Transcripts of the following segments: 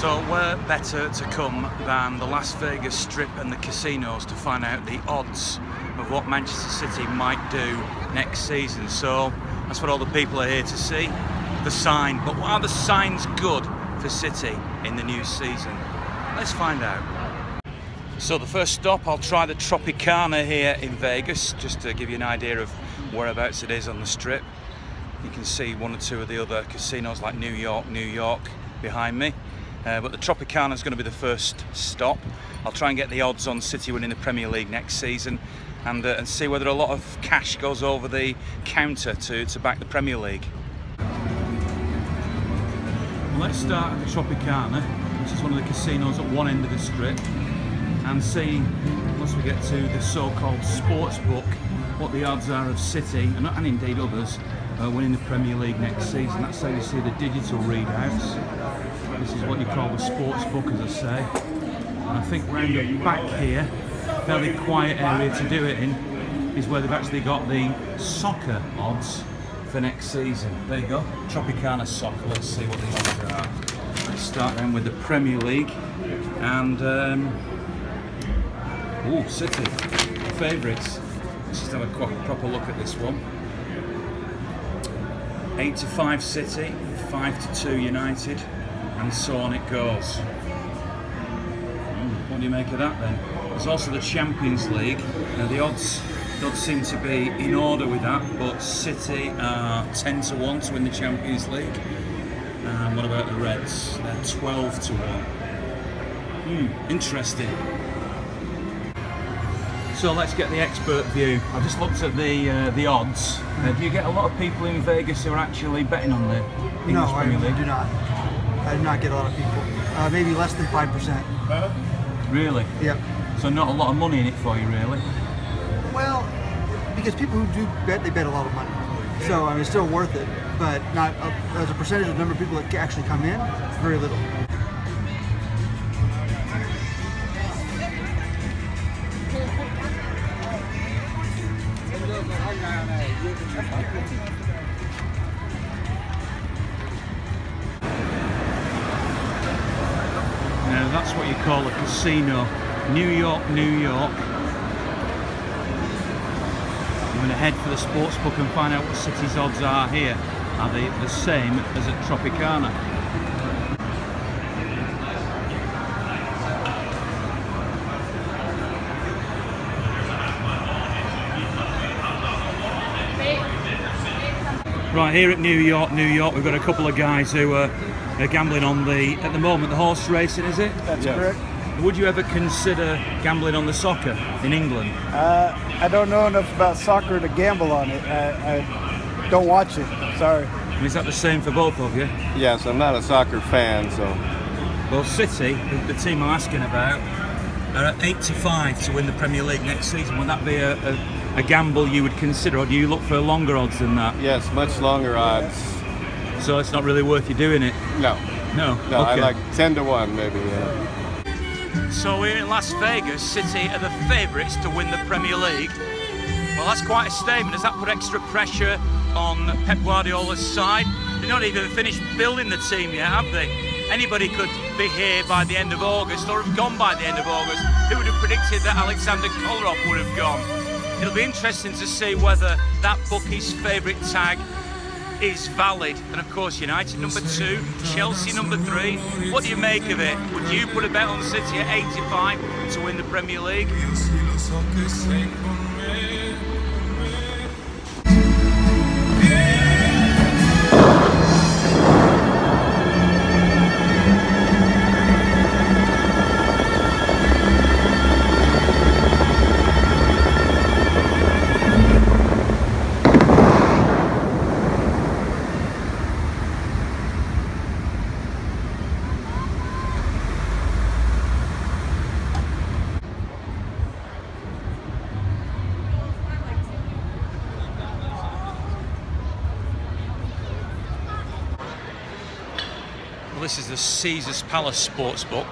So where better to come than the Las Vegas Strip and the casinos to find out the odds of what Manchester City might do next season. So that's what all the people are here to see, the sign. But are the signs good for City in the new season? Let's find out. So the first stop, I'll try the Tropicana here in Vegas, just to give you an idea of whereabouts it is on the Strip. You can see one or two of the other casinos like New York behind me. But the Tropicana is going to be the first stop. I'll try and get the odds on City winning the Premier League next season and see whether a lot of cash goes over the counter to back the Premier League. Let's start at the Tropicana, which is one of the casinos at one end of the Strip, and see, once we get to the so-called sports book, what the odds are of City, and indeed others, winning the Premier League next season. That's how you see the digital readouts. This is what you call the sports book, as I say. And I think round the back here, fairly quiet area to do it in, is where they've actually got the soccer odds for next season. There you go, Tropicana Soccer. Let's see what the odds are. Let's start then with the Premier League. And, City, favourites. Let's just have a proper look at this one. 8-5 City, 5-2 United, and so on it goes. What do you make of that then? There's also the Champions League. Now the odds don't seem to be in order with that, but City are 10-1 to win the Champions League. And what about the Reds? They're 12-1. Interesting. So let's get the expert view. I've just looked at the odds. Do you get a lot of people in Vegas who are actually betting on the English Premier League? No, I do not. I do not get a lot of people. Maybe less than 5%. Really? Yep. So not a lot of money in it for you, really? Well, because people who do bet, they bet a lot of money. So I mean, it's still worth it, but not as a percentage of the number of people that actually come in, very little. Now that's what you call a casino. New York. I'm going to head for the sports book and find out what City's odds are here. Are they the same as at Tropicana? Right, here at New York, we've got a couple of guys who are gambling on at the moment, the horse racing, is it? That's correct. Would you ever consider gambling on the soccer in England? I don't know enough about soccer to gamble on it. I don't watch it, sorry. Is that the same for both of you? Yes, I'm not a soccer fan, so... Well, City, the team I'm asking about, are at 8-5 to win the Premier League next season. Would that be a gamble you would consider, or do you look for longer odds than that? Yes, much longer odds. So it's not really worth you doing it? No. No? No, okay. I like 10-1 maybe, yeah. So we're in Las Vegas. City are the favourites to win the Premier League. Well, that's quite a statement. Does that put extra pressure on Pep Guardiola's side? They've not even finished building the team yet, have they? Anybody could be here by the end of August, or have gone by the end of August. Who would have predicted that Alexander Kolarov would have gone? It'll be interesting to see whether that bookie's favourite tag is valid. And of course, United number 2, Chelsea number 3. What do you make of it? Would you put a bet on City at 85 to win the Premier League? Well, this is the Caesars Palace Sportsbook,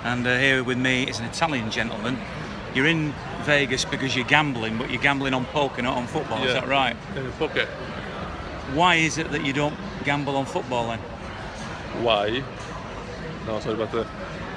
and here with me is an Italian gentleman. You're in Vegas because you're gambling, but you're gambling on poker, not on football, is that right? Poker. Why is it that you don't gamble on football then? Why? No, sorry, but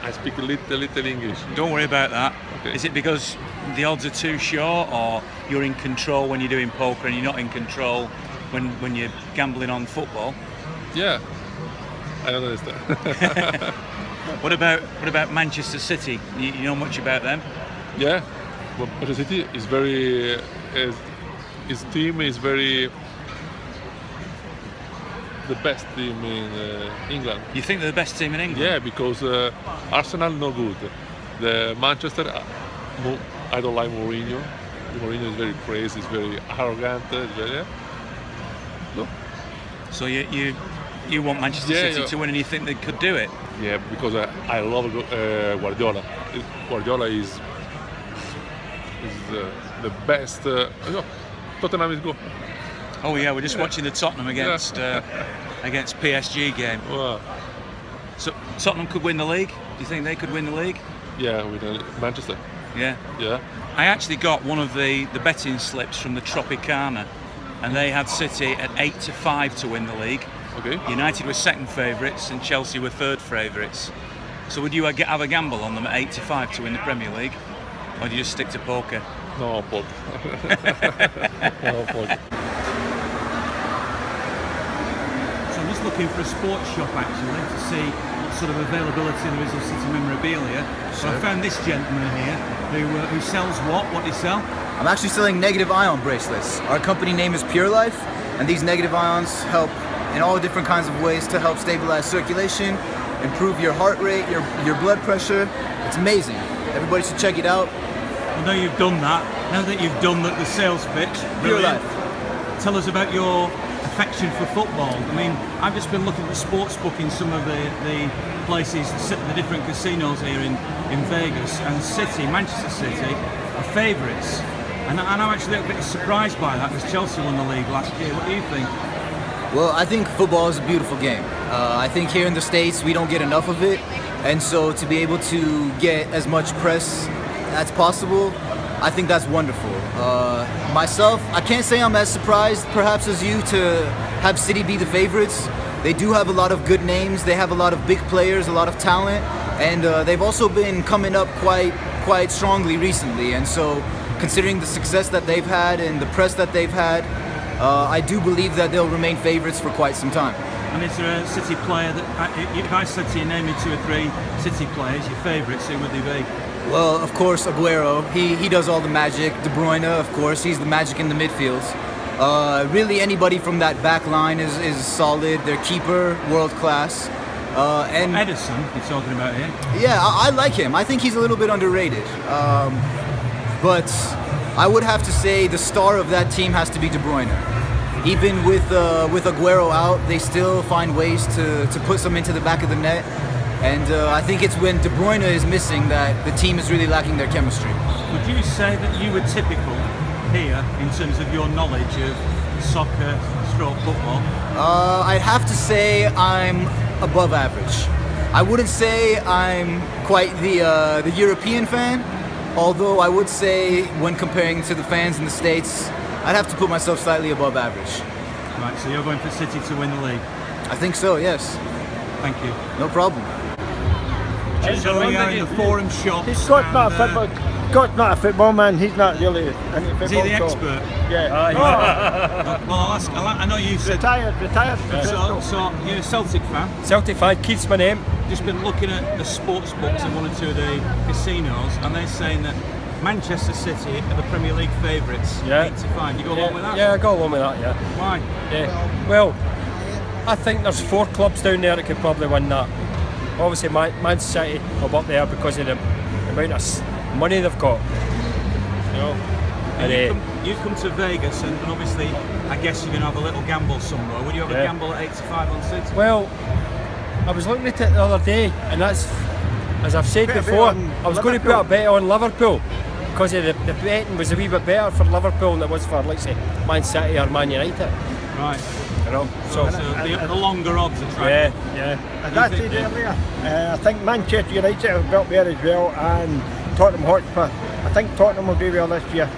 I speak a little English. Don't worry about that. Okay. Is it because the odds are too short, or you're in control when you're doing poker and you're not in control when you're gambling on football? Yeah, I don't understand. What about Manchester City? You know much about them? Yeah, but Manchester City is very. His team is very. The best team in England. You think they're the best team in England? Yeah, because Arsenal no good. The Manchester, I don't like Mourinho. Mourinho is very crazy, he's very arrogant. No. So you want Manchester City to win, and you think they could do it? Yeah, because I love Guardiola. Guardiola is the best. Tottenham is good. Oh yeah, we're just watching the Tottenham against PSG game. Wow. So Tottenham could win the league? Do you think they could win the league? Yeah, with Manchester. Yeah. Yeah. I actually got one of the betting slips from the Tropicana, and they had City at 8-5 to win the league. Okay. United were second favourites and Chelsea were third favourites. So would you have a gamble on them at 8-5 to win the Premier League, or do you just stick to poker? No, poker. No, poker. So I'm just looking for a sports shop actually to see what sort of availability there is of City memorabilia. So I found this gentleman here who sells what? What do you sell? I'm actually selling negative ion bracelets. Our company name is Pure Life, and these negative ions help in all different kinds of ways to help stabilize circulation, improve your heart rate, your blood pressure. It's amazing. Everybody should check it out. I know you've done that. Now that you've done the sales pitch, Pure Life. Tell us about your affection for football. I mean, I've just been looking at the sports book in some of the places, the different casinos here in Vegas, and Manchester City are favourites. And I'm actually a little bit surprised by that because Chelsea won the league last year. What do you think? Well, I think football is a beautiful game. I think here in the States we don't get enough of it, and so to be able to get as much press as possible, I think that's wonderful. Myself, I can't say I'm as surprised perhaps as you to have City be the favorites. They do have a lot of good names, they have a lot of big players, a lot of talent, and they've also been coming up quite strongly recently, and so considering the success that they've had and the press that they've had, I do believe that they'll remain favorites for quite some time. And is there a City player that, if I said to you, name me 2 or 3 City players, your favourites, who would they be? Well, of course, Aguero. He does all the magic. De Bruyne, of course, he's the magic in the midfield. Really, anybody from that back line is solid. Their keeper, world class. And Ederson, you're talking about here? Yeah, I like him. I think he's a little bit underrated. But I would have to say the star of that team has to be De Bruyne. Even with Aguero out, they still find ways to put some into the back of the net. And I think it's when De Bruyne is missing that the team is really lacking their chemistry. Would you say that you were typical here in terms of your knowledge of soccer, football? I'd have to say I'm above average. I wouldn't say I'm quite the European fan, although I would say when comparing to the fans in the States, I'd have to put myself slightly above average. Right, so you're going for City to win the league? I think so, yes. Thank you. No problem. Gentlemen are in the Forum shops. Scott's not a football man. He's not really into football. Is he the expert? Yeah. Well, I'll ask. I know you said Retired. So you're a Celtic fan? Celtic fan, Keith's my name. Just been looking at the sports books in 1 or 2 of the casinos, and they're saying that Manchester City are the Premier League favourites, 8-5. You go along with that? Yeah, I go along with that. Yeah. Why? Yeah. Well, I think there's 4 clubs down there that could probably win that. Obviously, Man City will up there because of the amount of money they've got. You know. And you've come to Vegas, and obviously, I guess you're going to have a little gamble somewhere. Would you have a gamble at 8-5 on City? Well, I was looking at it the other day, and that's, as I've said before, I was going to put a bet on Liverpool because the betting was a wee bit better for Liverpool than it was for, like, say, Man City or Man United. Right. You know, so the longer odds are trying. Yeah. As I said earlier, I think Manchester United have built there as well, and Tottenham Hotspur. I think Tottenham will do well this year.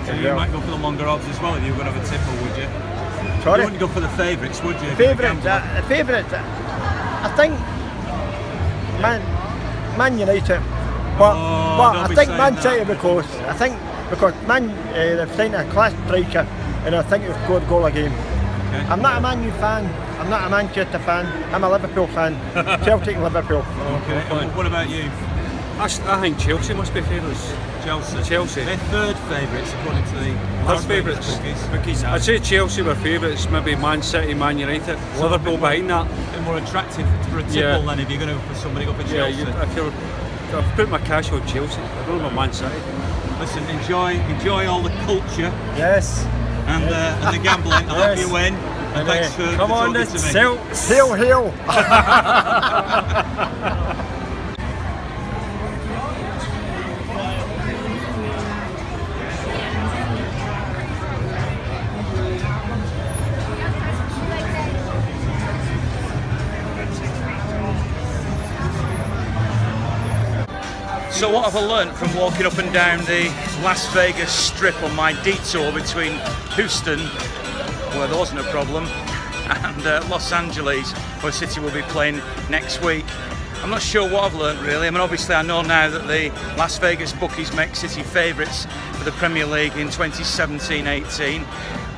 So you might go for the longer odds as well if you were going to have a tipple, would you? Sorry? You wouldn't go for the favourites, would you? The favourites, I think Man United. But don't I be think saying Man that. City because Man they've signed a class striker, and I think he'll score a goal a game. Okay. I'm not a Man U fan. I'm not a Manchester fan. I'm a Liverpool fan. Celtic and Liverpool. Okay. And what about you? I think Chelsea must be favourites. Chelsea. They're third favourites according to the Third favourites. bookies. I'd say Chelsea were favourites, maybe Man City, Man United, Liverpool behind that. A bit more attractive for a tipple than if you're going to for somebody up at Chelsea. I've put my cash on Chelsea. I don't know about Man City. Listen, enjoy all the culture Yes. and the gambling. I hope you win. And thanks for Come on, talking to me. Celts. Hail. So what have I learnt from walking up and down the Las Vegas Strip on my detour between Houston, where there wasn't a problem, and Los Angeles, where City will be playing next week? I'm not sure what I've learnt really. I mean, obviously I know now that the Las Vegas bookies make City favourites for the Premier League in 2017-18.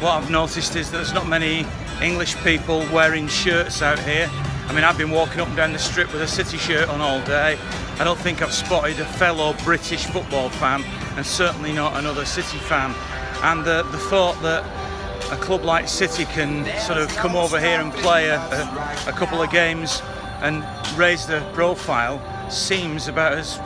What I've noticed is that there's not many English people wearing shirts out here. I mean, I've been walking up and down the Strip with a City shirt on all day. I don't think I've spotted a fellow British football fan, and certainly not another City fan. And the thought that a club like City can sort of come over here and play a couple of games and raise the profile seems about as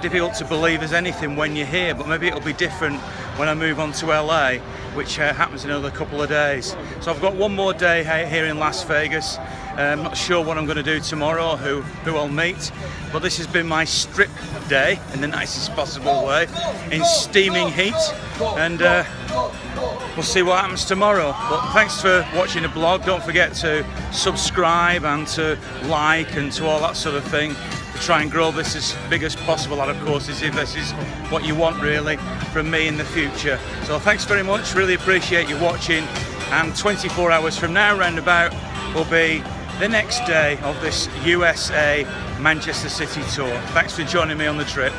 difficult to believe as anything when you're here, but maybe it'll be different when I move on to LA, which happens in another couple of days. So I've got one more day here in Las Vegas. I'm not sure what I'm going to do tomorrow, who I'll meet, but this has been my Strip day in the nicest possible way, in steaming heat, and we'll see what happens tomorrow. But thanks for watching the blog. Don't forget to subscribe and to like and to all that sort of thing, to try and grow this as big as possible. And of course, if this is what you want really from me in the future. So thanks very much, really appreciate you watching, and 24 hours from now roundabout will be the next day of this USA Manchester City tour. Thanks for joining me on the trip.